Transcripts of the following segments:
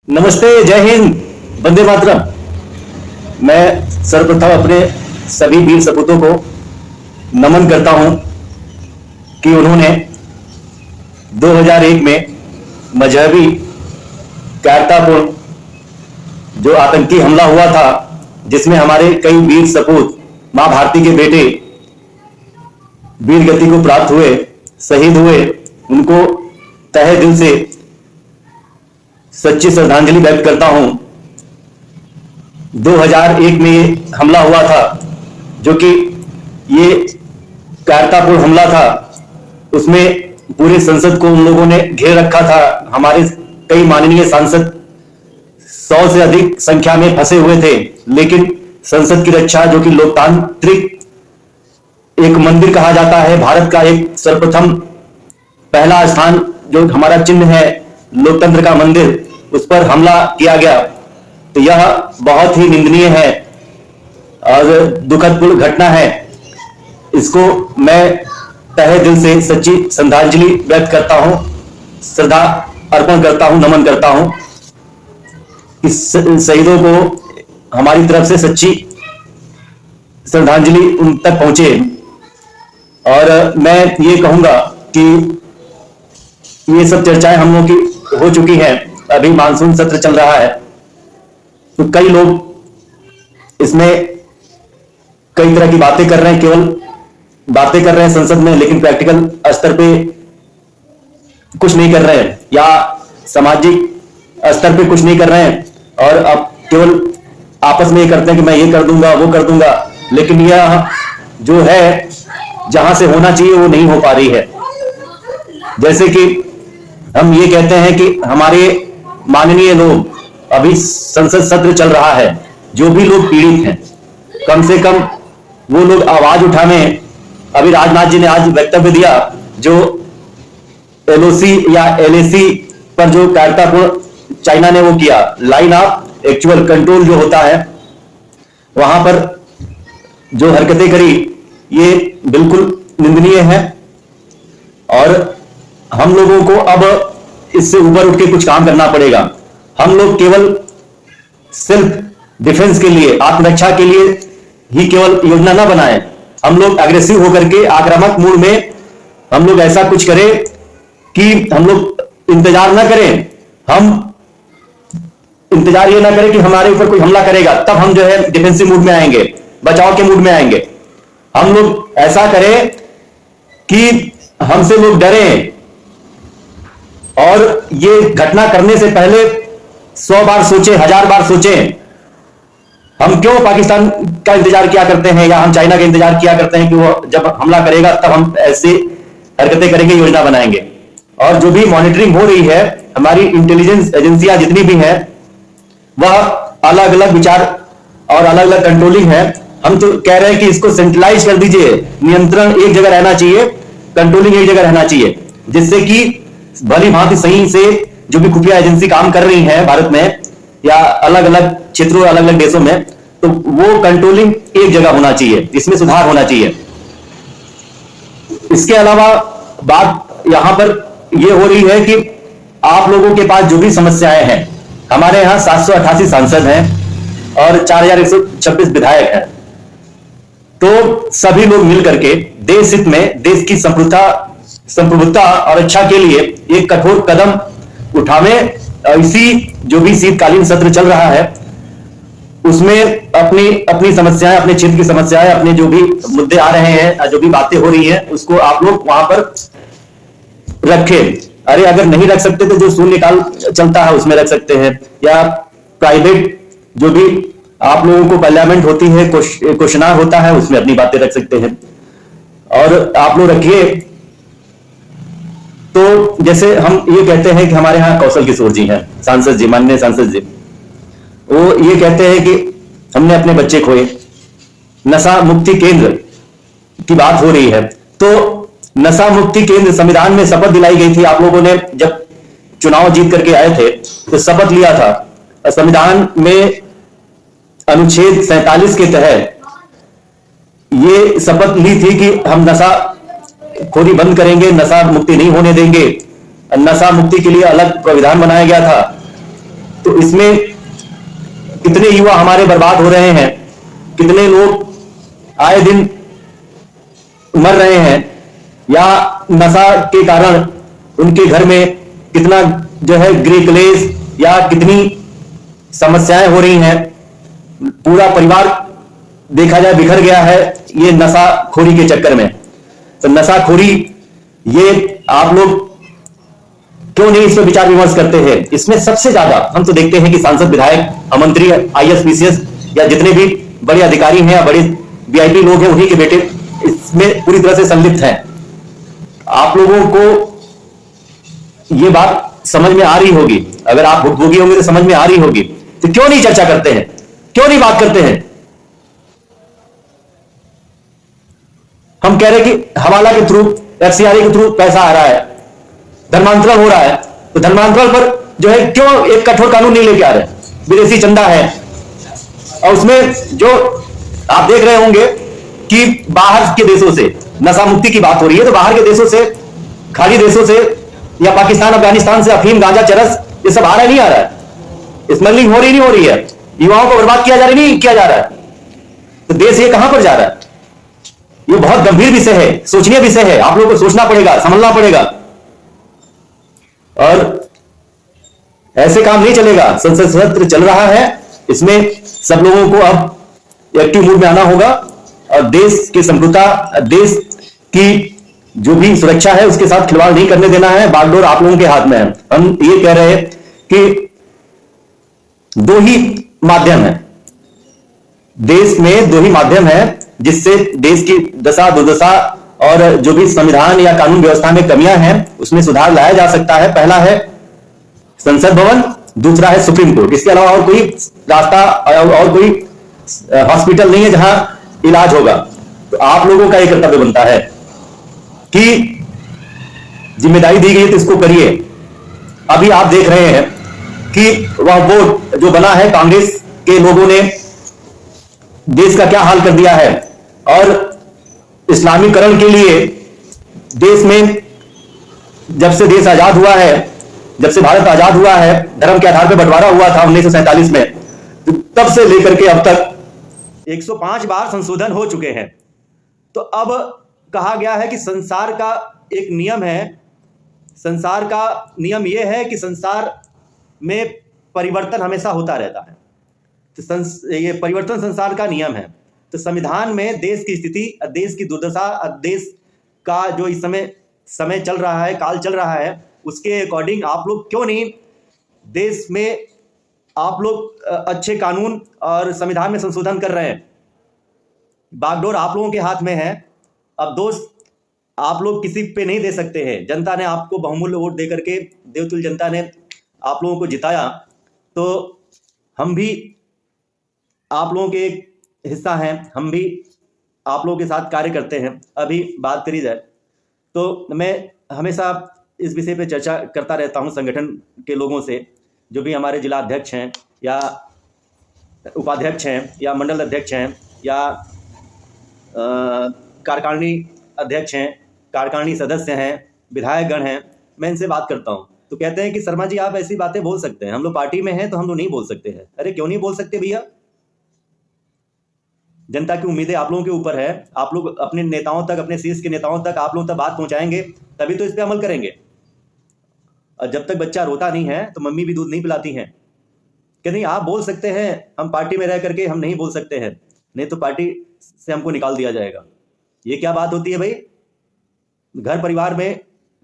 नमस्ते, जय हिंद, वंदे मातरम। मैं सर्वप्रथम अपने सभी वीर सपूतों को नमन करता हूं कि उन्होंने 2001 में मजहबी कायरतापूर्ण जो आतंकी हमला हुआ था, जिसमें हमारे कई वीर सपूत मां भारती के बेटे वीर गति को प्राप्त हुए, शहीद हुए, उनको तहे दिल से सच्ची श्रद्धांजलि व्यक्त करता हूं। 2001 में ये हमला हुआ था, जो कि ये कायरतापूर्ण हमला था। उसमें पूरे संसद को उन लोगों ने घेर रखा था। हमारे कई माननीय सांसद 100 से अधिक संख्या में फंसे हुए थे, लेकिन संसद की रक्षा, जो कि लोकतांत्रिक एक मंदिर कहा जाता है, भारत का एक सर्वप्रथम पहला स्थान जो हमारा चिन्ह है लोकतंत्र का मंदिर, उस पर हमला किया गया। तो यह बहुत ही निंदनीय है और दुखदपूर्ण घटना है। इसको मैं तहे दिल से सच्ची श्रद्धांजलि व्यक्त करता हूं, श्रद्धा अर्पण करता हूं, नमन करता हूं। इस शहीदों को हमारी तरफ से सच्ची श्रद्धांजलि उन तक पहुंचे। और मैं ये कहूंगा कि ये सब चर्चाएं हम लोगों की हो चुकी हैं। अभी मानसून सत्र चल रहा है, तो कई लोग इसमें कई तरह की बातें कर रहे हैं, केवल बातें कर रहे हैं संसद में, लेकिन प्रैक्टिकल स्तर पे कुछ नहीं कर रहे हैं या सामाजिक स्तर पे कुछ नहीं कर रहे हैं। और अब केवल आपस में ये करते हैं कि मैं ये कर दूंगा, वो कर दूंगा, लेकिन यह जो है जहां से होना चाहिए वो नहीं हो पा रही है। जैसे कि हम ये कहते हैं कि हमारे माननीय लोग, अभी संसद सत्र चल रहा है, जो भी लोग पीड़ित हैं, कम से कम वो लोग आवाज उठाने। अभी राजनाथ जी ने आज वक्तव्य दिया, जो एलओसी या एलएसी पर जो कायरतापूर्ण चाइना ने वो किया, लाइन ऑफ एक्चुअल कंट्रोल जो होता है, वहां पर जो हरकतें करी, ये बिल्कुल निंदनीय है। और हम लोगों को अब इससे ऊपर उठ के कुछ काम करना पड़ेगा। हम लोग केवल सिर्फ डिफेंस के लिए, आत्मरक्षा के लिए ही केवल योजना ना बनाएं। हम लोग अग्रेसिव होकर के आक्रामक मूड में हम लोग ऐसा कुछ करें कि हम लोग इंतजार ना करें। हम इंतजार ये ना करें कि हमारे ऊपर कोई हमला करेगा तब हम जो है डिफेंसिव मूड में आएंगे, बचाव के मूड में आएंगे। हम लोग ऐसा करें कि हमसे लोग डरें, और ये घटना करने से पहले 100 बार सोचें, 1000 बार सोचें। हम क्यों पाकिस्तान का इंतजार किया करते हैं या हम चाइना का इंतजार किया करते हैं कि वो जब हमला करेगा तब हम ऐसी हरकतें करेंगे, योजना बनाएंगे। और जो भी मॉनिटरिंग हो रही है, हमारी इंटेलिजेंस एजेंसियां जितनी भी हैं, वह अलग अलग विचार और अलग अलग कंट्रोलिंग है। हम तो कह रहे हैं कि इसको सेंट्रलाइज कर दीजिए, नियंत्रण एक जगह रहना चाहिए, कंट्रोलिंग एक जगह रहना चाहिए, जिससे कि भली भांति सही से जो भी खुफिया एजेंसी काम कर रही है भारत में या अलग अलग क्षेत्रों, अलग अलग देशों में, तो वो कंट्रोलिंग एक जगह होना चाहिए, इसमें सुधार होना चाहिए। इसके अलावा बात यहां पर यह हो रही है कि आप लोगों के पास जो भी समस्याएं हैं, हमारे यहां 788 सांसद हैं और 4126 विधायक हैं। तो सभी लोग मिलकर के देश हित में, देश की संप्रभुता और अच्छा के लिए एक कठोर कदम उठावें। इसी जो भी शीतकालीन सत्र चल रहा है, उसमें अपनी अपनी समस्याएं, अपने क्षेत्र की समस्याएं, अपने जो भी मुद्दे आ रहे हैं, जो भी बातें हो रही हैं, उसको आप लोग वहां पर रखें। अरे अगर नहीं रख सकते तो जो शून्यकाल चलता है उसमें रख सकते हैं, या प्राइवेट जो भी आप लोगों को पार्लियामेंट होती है, क्वेश्चनार होता है, उसमें अपनी बातें रख सकते हैं। और आप लोग रखिए। तो जैसे हम ये कहते हैं कि हमारे यहाँ कौशल किशोर जी हैं, सांसद जी, माननीय सांसद जी, वो ये कहते हैं कि हमने अपने बच्चे खोए, नशा मुक्ति केंद्र की बात हो रही है। तो नशा मुक्ति केंद्र, संविधान में शपथ दिलाई गई थी। आप लोगों ने जब चुनाव जीत करके आए थे तो शपथ लिया था। संविधान में अनुच्छेद 47 के तहत ये शपथ ली थी कि हम नशा खोरी बंद करेंगे, नशा मुक्ति नहीं होने देंगे। नशा मुक्ति के लिए अलग प्राविधान बनाया गया था। तो इस इसमें कितने युवा हमारे बर्बाद हो रहे हैं, कितने लोग आए दिन मर रहे हैं, या नशा के कारण उनके घर में कितना जो है गृह क्लेश या कितनी समस्याएं हो रही हैं। पूरा परिवार देखा जाए बिखर गया है ये नशाखोरी के चक्कर में। तो नशाखोरी ये आप लोग क्यों नहीं इस पर विचार विमर्श करते हैं? इसमें सबसे ज्यादा हम तो देखते हैं कि सांसद, विधायक, मंत्री, आईएएस, पीसीएस या जितने भी बड़े अधिकारी हैं या बड़े वीआईपी लोग हैं, उन्हीं के बेटे इसमें पूरी तरह से संलिप्त हैं। आप लोगों को ये बात समझ में आ रही होगी, अगर आप भुगतभोगी होंगे तो समझ में आ रही होगी, तो क्यों नहीं चर्चा करते हैं, क्यों नहीं बात करते हैं? हम कह रहे हैं कि हवाला के थ्रू, एफसीआरए के थ्रू पैसा आ रहा है, धर्मांतरण हो रहा है, तो धर्मांतरण पर जो है क्यों एक कठोर कानून नहीं लेके आ रहे? विदेशी चंदा है, और उसमें जो आप देख रहे होंगे कि बाहर के देशों से नशा मुक्ति की बात हो रही है, तो बाहर के देशों से, खाड़ी देशों से या पाकिस्तान, अफगानिस्तान से अफीम, गांजा, चरस ये सब आ रहा है, नहीं आ रहा है? स्मगलिंग हो रही नहीं हो रही है? युवाओं को बर्बाद किया जा रहा है नहीं किया जा रहा है? तो देश ये कहां पर जा रहा है? ये बहुत गंभीर विषय है, सोचनीय विषय है, आप लोगों को सोचना पड़ेगा, समझना पड़ेगा। और ऐसे काम नहीं चलेगा। संसद सत्र चल रहा है, इसमें सब लोगों को अब एक्टिव मूड में आना होगा और देश की संप्रभुता, देश की जो भी सुरक्षा है उसके साथ खिलवाड़ नहीं करने देना है। बागडोर आप लोगों के हाथ में है। हम ये कह रहे हैं कि दो ही माध्यम है, देश में दो ही माध्यम है जिससे देश की दशा दुर्दशा और जो भी संविधान या कानून व्यवस्था में कमियां हैं उसमें सुधार लाया जा सकता है। पहला है संसद भवन, दूसरा है सुप्रीम कोर्ट। इसके अलावा और कोई रास्ता और कोई हॉस्पिटल नहीं है जहां इलाज होगा। तो आप लोगों का एक कर्तव्य बनता है कि जिम्मेदारी दी गई तो इसको करिए। अभी आप देख रहे हैं कि वह बोर्ड जो बना है, कांग्रेस के लोगों ने देश का क्या हाल कर दिया है, और इस्लामीकरण के लिए देश में जब से देश आजाद हुआ है, जब से भारत आजाद हुआ है, धर्म के आधार पर बंटवारा हुआ था 1947 में, तो तब से लेकर के अब तक 105 बार संशोधन हो चुके हैं। तो अब कहा गया है कि संसार का एक नियम है, संसार का नियम यह है कि संसार में परिवर्तन हमेशा होता रहता है। तो ये परिवर्तन संसार का नियम है। तो संविधान में देश की स्थिति, देश की दुर्दशा, देश का जो इस समय चल रहा है, काल चल रहा है, उसके अकॉर्डिंग आप लोग क्यों नहीं देश में आप लोग अच्छे कानून और संविधान में संशोधन कर रहे हैं? बागडोर आप लोगों के हाथ में है। अब दोस्त आप लोग किसी पे नहीं दे सकते हैं। जनता ने आपको बहुमूल्य वोट दे करके, देवतुल्य जनता ने आप लोगों को जिताया, तो हम भी आप लोगों के एक हिस्सा हैं, हम भी आप लोगों के साथ कार्य करते हैं। अभी बात करी जाए तो मैं हमेशा इस विषय पे चर्चा करता रहता हूं संगठन के लोगों से, जो भी हमारे जिला अध्यक्ष हैं या उपाध्यक्ष हैं या मंडल अध्यक्ष हैं या कार्यकारिणी अध्यक्ष हैं, कार्यकारिणी सदस्य हैं, विधायकगण हैं, मैं इनसे बात करता हूं तो कहते हैं कि शर्मा जी आप ऐसी बातें बोल सकते हैं, हम लोग पार्टी में हैं तो हम लोग नहीं बोल सकते हैं। अरे क्यों नहीं बोल सकते भैया? जनता की उम्मीदें आप लोगों के ऊपर है। आप लोग अपने नेताओं तक, अपने शीर्ष के नेताओं तक आप लोगों तक बात पहुंचाएंगे तभी तो इस पर अमल करेंगे। और जब तक बच्चा रोता नहीं है तो मम्मी भी दूध नहीं पिलाती हैं कि नहीं आप बोल सकते हैं, हम पार्टी में रह करके हम नहीं बोल सकते हैं, नहीं तो पार्टी से हमको निकाल दिया जाएगा। ये क्या बात होती है भाई? घर परिवार में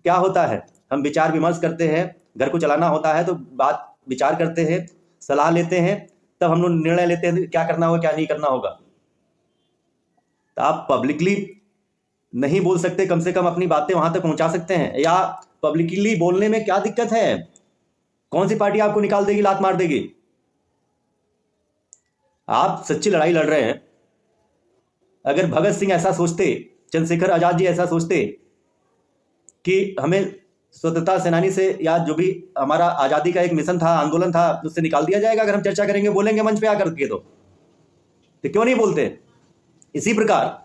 क्या होता है, हम विचार विमर्श करते हैं, घर को चलाना होता है तो बात विचार करते हैं, सलाह लेते हैं, तब हम लोग निर्णय लेते हैं क्या करना होगा क्या नहीं करना होगा। तो आप पब्लिकली नहीं बोल सकते, कम से कम अपनी बातें वहां तक पहुंचा सकते हैं। या पब्लिकली बोलने में क्या दिक्कत है? कौन सी पार्टी आपको निकाल देगी, लात मार देगी? आप सच्ची लड़ाई लड़ रहे हैं। अगर भगत सिंह ऐसा सोचते, चंद्रशेखर आजाद जी ऐसा सोचते कि हमें स्वतंत्रता सेनानी से या जो भी हमारा आजादी का एक मिशन था, आंदोलन था, उससे निकाल दिया जाएगा अगर हम चर्चा करेंगे, बोलेंगे मंच पे आकर के, तो क्यों नहीं बोलते? इसी प्रकार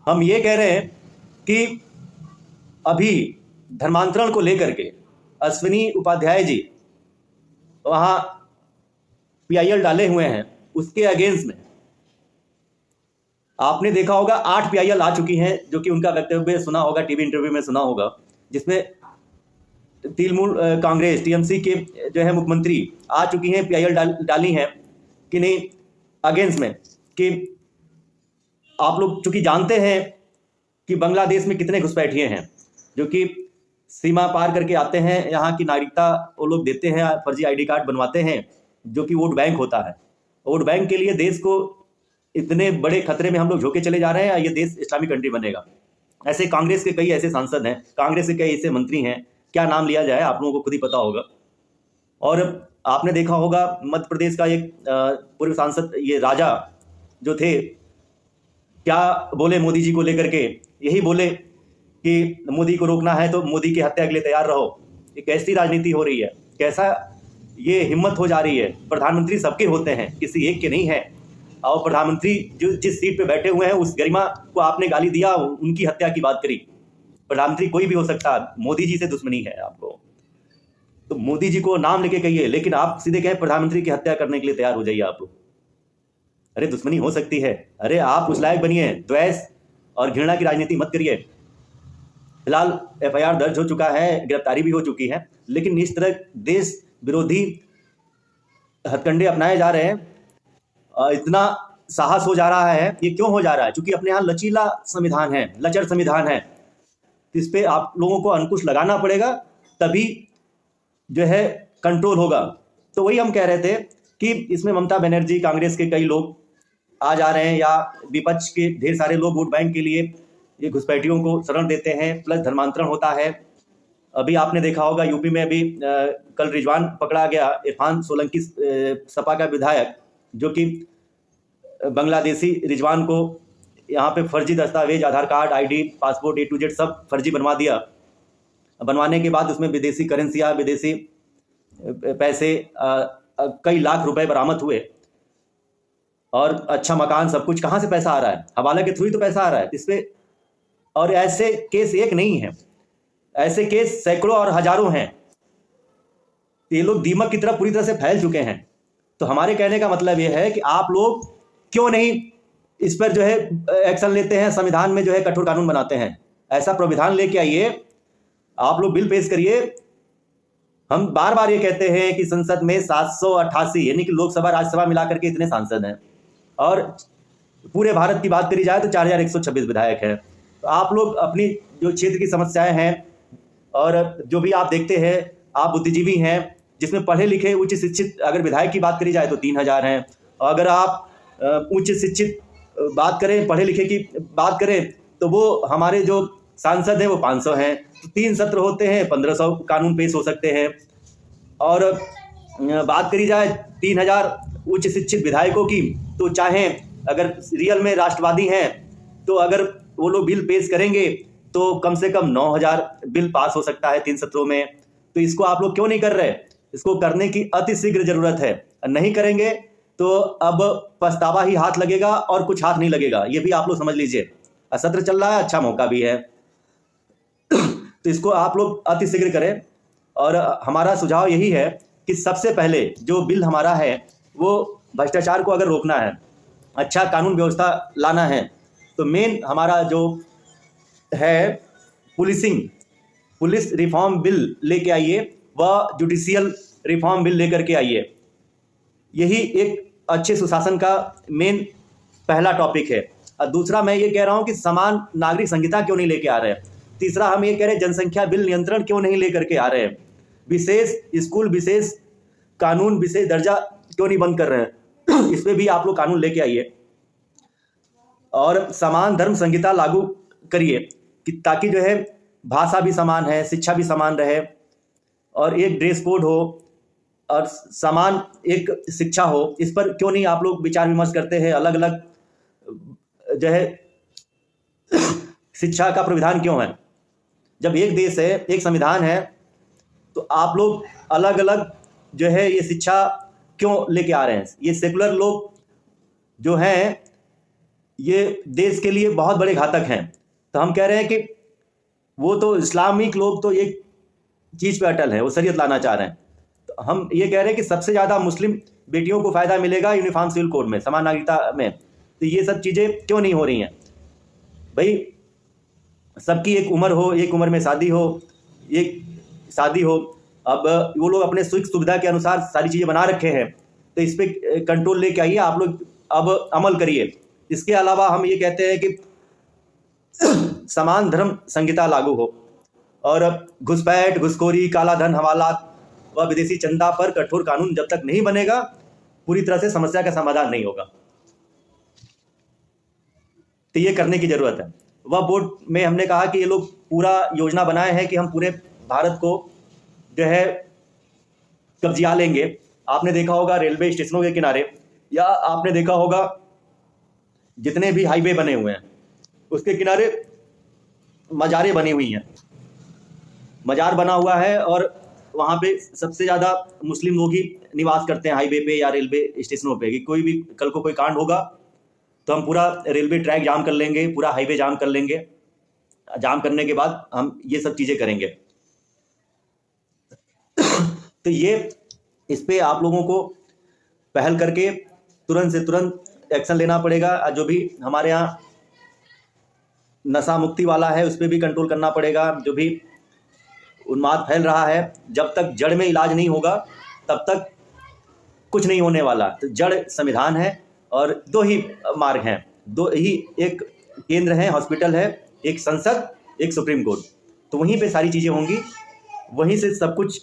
हम ये कह रहे हैं कि अभी धर्मांतरण को लेकर के अश्विनी उपाध्याय जी वहाँ पीआईएल डाले हुए हैं, उसके अगेंस्ट में आपने देखा होगा 8 पीआईएल आ चुकी हैं, जो कि उनका वक्तव्य सुना होगा, टीवी इंटरव्यू में सुना होगा, जिसमें तृणमूल कांग्रेस टीएमसी के जो है मुख्यमंत्री आ चुकी हैं, पीआईएल डाली हैं कि नहीं अगेंस्ट में, कि आप लोग चूंकि जानते हैं कि बांग्लादेश में कितने घुसपैठिए हैं जो कि सीमा पार करके आते हैं, यहाँ की नागरिकता वो लोग देते हैं, फर्जी आईडी कार्ड बनवाते हैं, जो कि वोट बैंक होता है। वोट बैंक के लिए देश को इतने बड़े खतरे में हम लोग झोंके चले जा रहे हैं, ये देश इस्लामिक कंट्री बनेगा। ऐसे कांग्रेस के कई ऐसे सांसद हैं, कांग्रेस के कई ऐसे मंत्री हैं, क्या नाम लिया जाए आप लोगों को खुद ही पता होगा। और आपने देखा होगा मध्य प्रदेश का एक पूर्व सांसद ये राजा जो थे, क्या बोले मोदी जी को लेकर के, यही बोले कि मोदी को रोकना है तो मोदी की हत्या के लिए तैयार रहो। ये कैसी राजनीति हो रही है, कैसा ये हिम्मत हो जा रही है। प्रधानमंत्री सबके होते हैं, किसी एक के नहीं है। और प्रधानमंत्री जो जिस सीट पे बैठे हुए हैं उस गरिमा को आपने गाली दिया, उनकी हत्या की बात करी। प्रधानमंत्री कोई भी हो सकता, मोदी जी से दुश्मनी है आपको तो मोदी जी को नाम लेके कहिए, लेकिन आप सीधे कहें प्रधानमंत्री की हत्या करने के लिए तैयार हो जाइए आप लोग। अरे दुश्मनी हो सकती है, अरे आप उस लायक बनिए, द्वेष और घृणा की राजनीति मत करिए। फिलहाल एफआईआर दर्ज हो चुका है, गिरफ्तारी भी हो चुकी है, लेकिन इस तरह देश विरोधी हथकंडे अपनाए जा रहे हैं, इतना साहस हो जा रहा है। ये क्यों हो जा रहा है? क्योंकि अपने यहाँ लचीला संविधान है, लचर संविधान है, इस पे आप लोगों को अंकुश लगाना पड़ेगा, तभी जो है कंट्रोल होगा। तो वही हम कह रहे थे कि इसमें ममता बनर्जी, कांग्रेस के कई लोग आ जा रहे हैं, या विपक्ष के ढेर सारे लोग वोट बैंक के लिए ये घुसपैठियों को शरण देते हैं, प्लस धर्मांतरण होता है। अभी आपने देखा होगा यूपी में अभी कल रिजवान पकड़ा गया, इरफान सोलंकी सपा का विधायक, जो कि बांग्लादेशी रिजवान को यहाँ पे फर्जी दस्तावेज, Aadhaar card, ID, passport A to Z सब फर्जी बनवा दिया। बनवाने के बाद उसमें विदेशी करेंसियाँ, विदेशी पैसे, कई लाख रुपए बरामद हुए, और अच्छा मकान, सब कुछ। कहाँ से पैसा आ रहा है? हवाला के थ्रू ही तो पैसा आ रहा है इस पे। और ऐसे केस एक नहीं है, ऐसे केस सैकड़ों और हजारों हैं। ये लोग दीमक की तरह पूरी तरह से फैल चुके हैं। तो हमारे कहने का मतलब ये है कि आप लोग क्यों नहीं इस पर जो है एक्शन लेते हैं, संविधान में जो है कठोर कानून बनाते हैं, ऐसा प्रावधान लेके आइए, आप लोग बिल पेश करिए। हम बार बार ये कहते हैं कि संसद में 788 यानी कि लोकसभा राज्यसभा मिलाकर के इतने सांसद हैं, और पूरे भारत की बात करी जाए तो 4126 विधायक हैं। तो आप लोग अपनी जो क्षेत्र की समस्याएं हैं, और जो भी आप देखते हैं, आप बुद्धिजीवी हैं, जिसमें पढ़े लिखे उच्च शिक्षित अगर विधायक की बात करी जाए तो 3000 हैं, और अगर आप उच्च शिक्षित बात करें, पढ़े लिखे की बात करें, तो वो हमारे जो सांसद हैं वो 500 हैं। तो 3 सत्र होते हैं, 1500 कानून पेश हो सकते हैं। और बात करी जाए 3000 उच्च शिक्षित विधायकों की, तो चाहे अगर रियल में राष्ट्रवादी हैं तो अगर वो लोग बिल पेश करेंगे तो कम से कम 9000 बिल पास हो सकता है 3 सत्रों में। तो इसको आप लोग क्यों नहीं कर रहे? इसको करने की अति शीघ्र जरूरत है। नहीं करेंगे तो अब पछतावा ही हाथ लगेगा और कुछ हाथ नहीं लगेगा, ये भी आप लोग समझ लीजिए। सत्र चल रहा है, अच्छा मौका भी है, तो इसको आप लोग अति शीघ्र करें। और हमारा सुझाव यही है कि सबसे पहले जो बिल हमारा है वो भ्रष्टाचार को अगर रोकना है, अच्छा कानून व्यवस्था लाना है, तो मेन हमारा जो है पुलिस रिफॉर्म बिल लेके आइए, वह जुडिशियल रिफॉर्म बिल लेकर के आइए। यही एक अच्छे सुशासन का मेन पहला टॉपिक है। और दूसरा मैं ये कह रहा हूँ कि समान नागरिक संहिता क्यों नहीं लेके आ रहे हैं। तीसरा हम ये कह रहे हैं जनसंख्या बिल नियंत्रण क्यों नहीं लेकर के आ रहे हैं। विशेष स्कूल, विशेष कानून, विशेष दर्जा क्यों नहीं बंद कर रहे हैं, इस पर भी आप लोग कानून लेके आइए। और समान धर्म संहिता लागू करिए कि ताकि जो है भाषा भी समान है, शिक्षा भी समान रहे, और एक ड्रेस कोड हो और समान एक शिक्षा हो। इस पर क्यों नहीं आप लोग विचार विमर्श करते हैं? अलग अलग जो है शिक्षा का प्रावधान क्यों है? जब एक देश है, एक संविधान है, तो आप लोग अलग अलग जो है ये शिक्षा क्यों लेके आ रहे हैं? ये सेकुलर लोग जो हैं ये देश के लिए बहुत बड़े घातक हैं। तो हम कह रहे हैं कि वो तो इस्लामिक लोग तो एक चीज़ पे अटल है, वो शरीयत लाना चाह रहे हैं। तो हम ये कह रहे हैं कि सबसे ज़्यादा मुस्लिम बेटियों को फ़ायदा मिलेगा यूनिफॉर्म सिविल कोड में, समान नागरिकता में। तो ये सब चीज़ें क्यों नहीं हो रही हैं भाई? सबकी एक उम्र हो, एक उम्र में शादी हो, एक शादी हो। अब वो लोग अपने सुख सुविधा के अनुसार सारी चीज़ें बना रखे हैं, तो इस पर कंट्रोल लेके आइए आप लोग, अब अमल करिए। इसके अलावा हम ये कहते हैं कि समान धर्म संहिता लागू हो और घुसपैठ, घुसखोरी, काला धन, हवालात व विदेशी चंदा पर कठोर कानून जब तक नहीं बनेगा, पूरी तरह से समस्या का समाधान नहीं होगा। तो ये करने की जरूरत है। वह बोर्ड में हमने कहा कि ये लोग पूरा योजना बनाए हैं कि हम पूरे भारत को जो है कब्जिया लेंगे। आपने देखा होगा रेलवे स्टेशनों के किनारे, या आपने देखा होगा जितने भी हाईवे बने हुए हैं उसके किनारे मज़ारें बनी हुई हैं, मज़ार बना हुआ है और वहाँ पे सबसे ज़्यादा मुस्लिम लोग ही निवास करते हैं हाईवे पे या रेलवे स्टेशनों पे। कि कोई भी कल को कोई कांड होगा तो हम पूरा रेलवे ट्रैक जाम कर लेंगे, पूरा हाईवे जाम कर लेंगे। जाम करने के बाद हम ये सब चीज़ें करेंगे। तो ये इस पे आप लोगों को पहल करके तुरंत से तुरंत एक्शन लेना पड़ेगा। जो भी हमारे यहाँ नशा मुक्ति वाला है उस पर भी कंट्रोल करना पड़ेगा। जो भी उन्माद फैल रहा है, जब तक जड़ में इलाज नहीं होगा तब तक कुछ नहीं होने वाला। तो जड़ संविधान है और दो ही मार्ग हैं, दो ही, एक केंद्र है, हॉस्पिटल है, एक संसद, एक सुप्रीम कोर्ट। तो वहीं पे सारी चीज़ें होंगी, वहीं से सब कुछ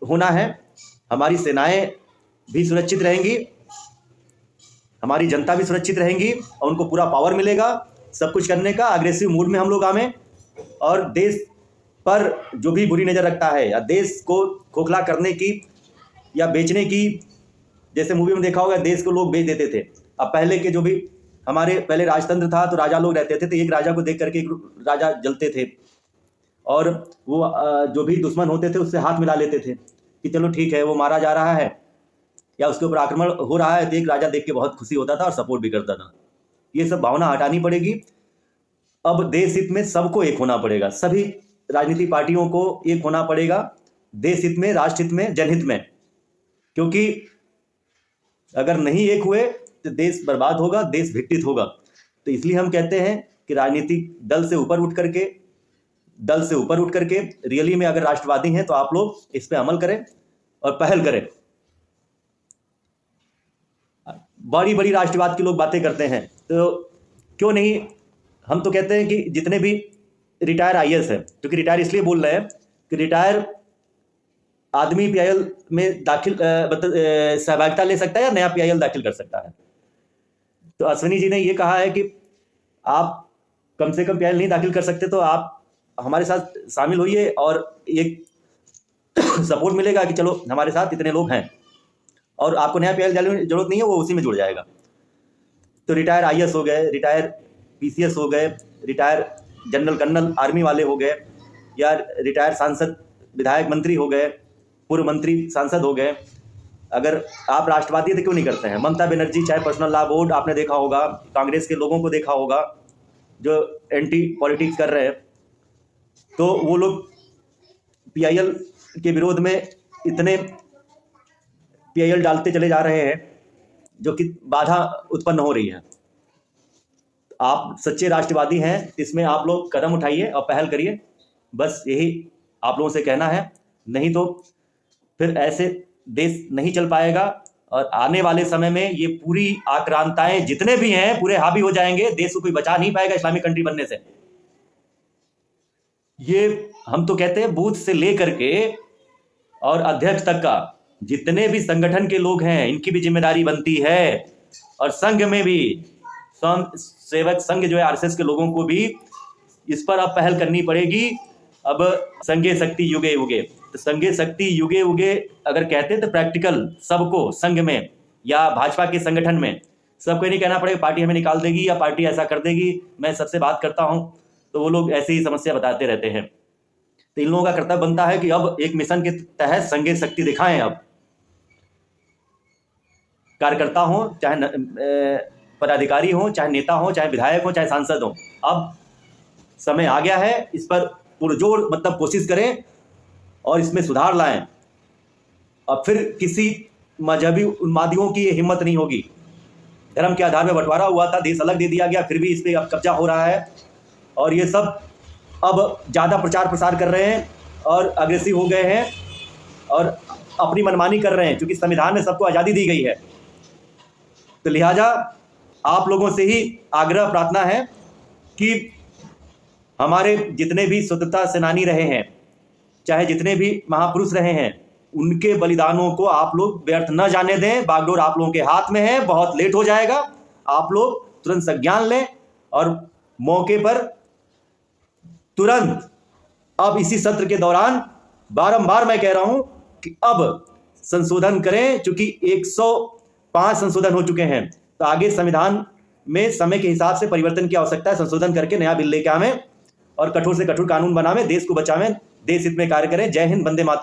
होना है। हमारी सेनाएं भी सुरक्षित रहेंगी, हमारी जनता भी सुरक्षित रहेंगी और उनको पूरा पावर मिलेगा सब कुछ करने का। अग्रेसिव मूड में हम लोग आवें और देश पर जो भी बुरी नज़र रखता है या देश को खोखला करने की या बेचने की, जैसे मूवी में देखा होगा देश को लोग बेच देते थे। अब पहले के जो भी हमारे पहले राजतंत्र था तो राजा लोग रहते थे, तो एक राजा को देख करके एक राजा जलते थे और वो जो भी दुश्मन होते थे उससे हाथ मिला लेते थे कि चलो ठीक है वो मारा जा रहा है या उसके ऊपर आक्रमण हो रहा है, तो एक राजा देख के बहुत खुशी होता था और सपोर्ट भी करता था। ये सब भावना हटानी पड़ेगी। अब देश हित में सबको एक होना पड़ेगा, सभी राजनीतिक पार्टियों को एक होना पड़ेगा, देश हित में, राष्ट्र हित में, जनहित में। क्योंकि अगर नहीं एक हुए तो देश बर्बाद होगा, देश विघटित होगा। तो इसलिए हम कहते हैं कि राजनीतिक दल से ऊपर उठ करके रियली में अगर राष्ट्रवादी हैं तो आप लोग इस पे अमल करें और पहल करें। बड़ी बड़ी राष्ट्रवाद की लोग बातें करते हैं, तो क्यों नहीं, हम तो कहते हैं कि जितने भी रिटायर आईएएस है, क्योंकि रिटायर इसलिए बोल रहे हैं कि रिटायर आदमी पीआईएल में दाखिल मतलब सहभागिता ले सकता है या नया पीआईएल दाखिल कर सकता है। तो अश्विनी जी ने ये कहा है कि आप कम से कम पीआईएल नहीं दाखिल कर सकते तो आप हमारे साथ शामिल होइए और एक सपोर्ट मिलेगा कि चलो हमारे साथ इतने लोग हैं और आपको नया पीआईएल डालने की जरूरत नहीं है, वो उसी में जुड़ जाएगा। तो रिटायर आईएएस हो गए, रिटायर पीसीएस हो गए, रिटायर जनरल कर्नल आर्मी वाले हो गए, या रिटायर सांसद विधायक मंत्री हो गए, पूर्व मंत्री सांसद हो गए। अगर आप राष्ट्रवादी तो क्यों नहीं करते हैं? ममता बनर्जी चाहे पर्सनल लॉ बोर्ड, आपने देखा होगा, कांग्रेस के लोगों को देखा होगा जो एंटी पॉलिटिक्स कर रहे हैं, तो वो लोग पीआईएल के विरोध में इतने पीआईएल डालते चले जा रहे हैं जो कि बाधा उत्पन्न हो रही है। आप सच्चे राष्ट्रवादी हैं, इसमें आप लोग कदम उठाइए और पहल करिए, बस यही आप लोगों से कहना है। नहीं तो फिर ऐसे देश नहीं चल पाएगा और आने वाले समय में ये पूरी आक्रांताएं जितने भी हैं पूरे हावी हो जाएंगे, देश को कोई बचा नहीं पाएगा इस्लामिक कंट्री बनने से। ये हम तो कहते हैं बूथ से लेकर के और अध्यक्ष तक का जितने भी संगठन के लोग हैं इनकी भी जिम्मेदारी बनती है, और संघ में भी सेवक संघ जो है आरएसएस के लोगों को भी इस पर अब पहल करनी पड़ेगी। अब संघे शक्ति युगे युगे, तो संघे शक्ति युगे युगे अगर कहते हैं तो प्रैक्टिकल सबको संघ में या भाजपा के संगठन में सबको नहीं कहना पड़ेगा पार्टी हमें निकाल देगी या पार्टी ऐसा कर देगी। मैं सबसे बात करता हूं तो वो लोग ऐसे ही समस्या बताते रहते हैं। तो इन लोगों का कर्तव्य बनता है कि अब एक मिशन के तहत संघे शक्ति दिखाएं। अब कार्यकर्ता हो, चाहे पदाधिकारी हो, चाहे नेता हो, चाहे विधायक हो, चाहे सांसद हो, अब समय आ गया है, इस पर पुरजोर मतलब कोशिश करें और इसमें सुधार लाएं अब फिर किसी मजहबी उन्मादियों की ये हिम्मत नहीं होगी। धर्म के आधार पर बंटवारा हुआ था, देश अलग दे दिया गया, फिर भी इस पर अब कब्जा हो रहा है और ये सब अब ज़्यादा प्रचार प्रसार कर रहे हैं और अग्रेसिव हो गए हैं और अपनी मनमानी कर रहे हैं, क्योंकि संविधान में सबको आज़ादी दी गई है। तो लिहाजा आप लोगों से ही आग्रह प्रार्थना है कि हमारे जितने भी स्वतंत्रता सेनानी रहे हैं, चाहे जितने भी महापुरुष रहे हैं, उनके बलिदानों को आप लोग व्यर्थ न जाने दें। बागडोर आप लोगों के हाथ में है, बहुत लेट हो जाएगा। आप लोग तुरंत संज्ञान लें और मौके पर तुरंत अब इसी सत्र के दौरान बारंबार मैं कह रहा हूं कि अब संशोधन करें, क्योंकि 105 संशोधन हो चुके हैं। तो आगे संविधान में समय के हिसाब से परिवर्तन की आवश्यकता है। संशोधन करके नया बिल लेके आवें और कठोर से कठोर कानून बनावें, देश को बचावें, देश हित में कार्य करें। जय हिंद, वंदे मातरम।